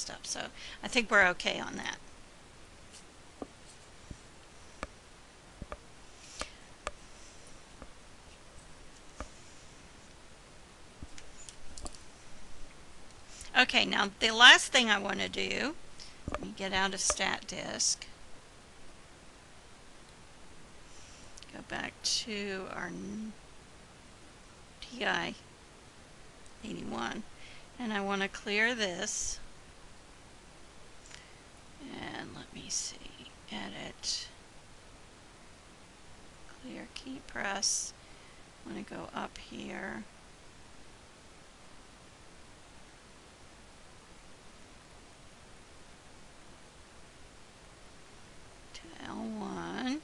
stuff. So I think we're okay on that. Okay, now the last thing I want to do, let me get out of stat disk, go back to our TI 81, and I want to clear this, and let me see, edit, clear key press. I want to go up here. L1.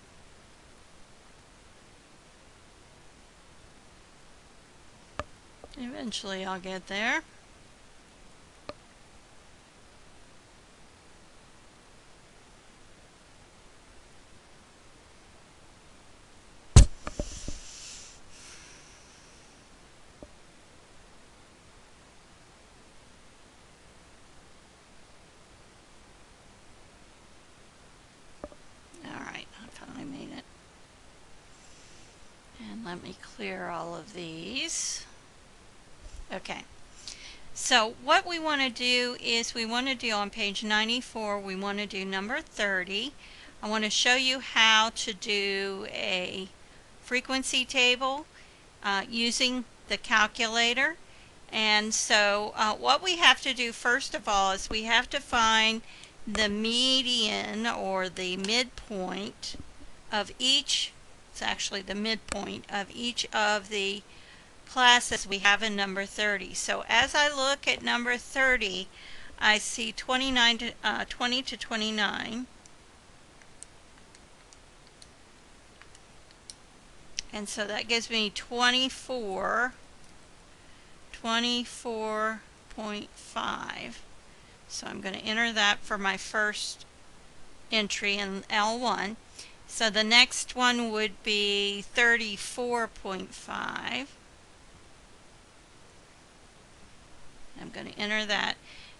Eventually I'll get there. Let me clear all of these. Okay, so what we want to do is we want to do on page 94, we want to do number 30. I want to show you how to do a frequency table using the calculator. And so what we have to do first of all is we have to find the median or the midpoint of each. It's actually the midpoint of each of the classes we have in number 30. So as I look at number 30, I see 20 to 29. And so that gives me 24.5. So I'm going to enter that for my first entry in L1. So the next one would be 34.5. I'm going to enter that.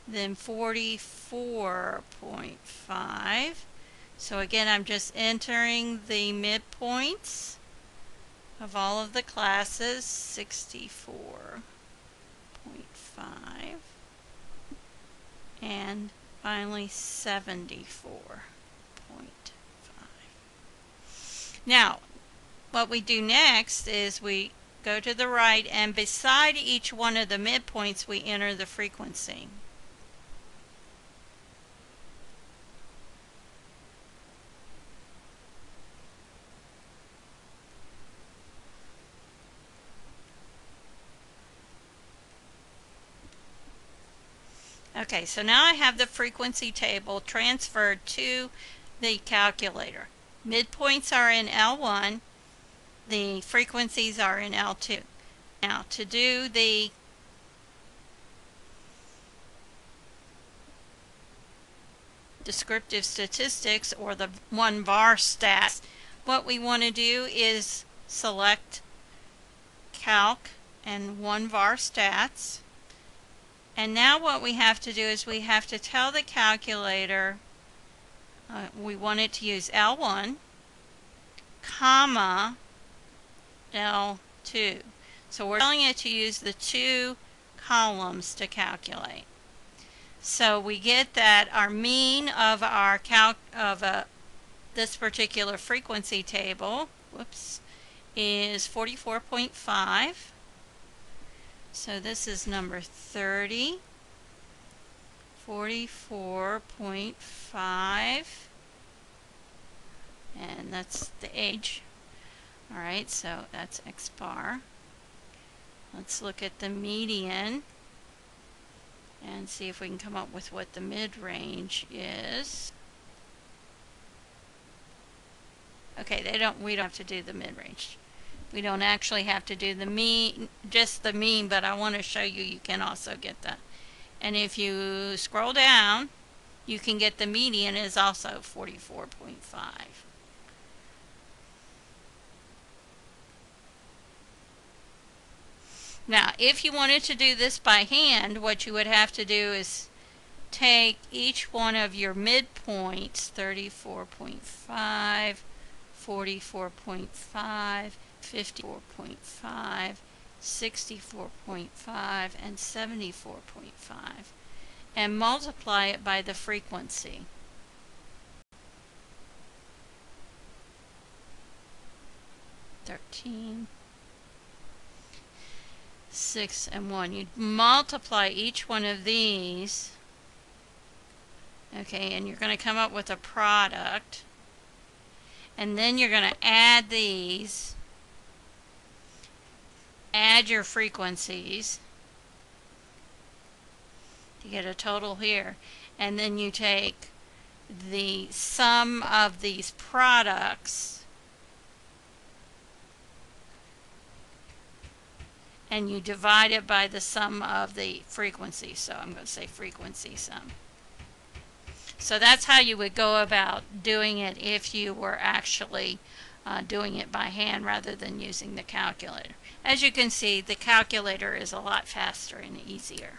Then 44.5. So again, I'm just entering the midpoints of all of the classes. 64.5. And finally 74.5. Now, what we do next is we go to the right, and beside each one of the midpoints we enter the frequency. Okay, so now I have the frequency table transferred to the calculator. Midpoints are in L1, the frequencies are in L2. Now to do the descriptive statistics or the 1 var stats, what we want to do is select calc and 1 var stats. And now what we have to do is we have to tell the calculator we want it to use L1, comma, L2. So we're telling it to use the 2 columns to calculate. So we get that our mean of our this particular frequency table, is 44.5. So this is number 30, 44.5, and that's the age. All right, so that's X bar. Let's look at the median and see if we can come up with what the mid-range is. Okay, we don't have to do the mid-range. We don't actually have to do the mean, just the mean, but I want to show you you can also get that. And if you scroll down, you can get the median is also 44.5. Now, if you wanted to do this by hand, what you would have to do is take each one of your midpoints, 34.5, 44.5, 54.5, 64.5, and 74.5, and multiply it by the frequency. 13, 6, and 1. You multiply each one of these, okay, and you're going to come up with a product, and then you're going to add these, add your frequencies to get a total here, and then you take the sum of these products and you divide it by the sum of the frequency. So I'm going to say frequency sum. So that's how you would go about doing it if you were actually doing it by hand rather than using the calculator. As you can see, the calculator is a lot faster and easier.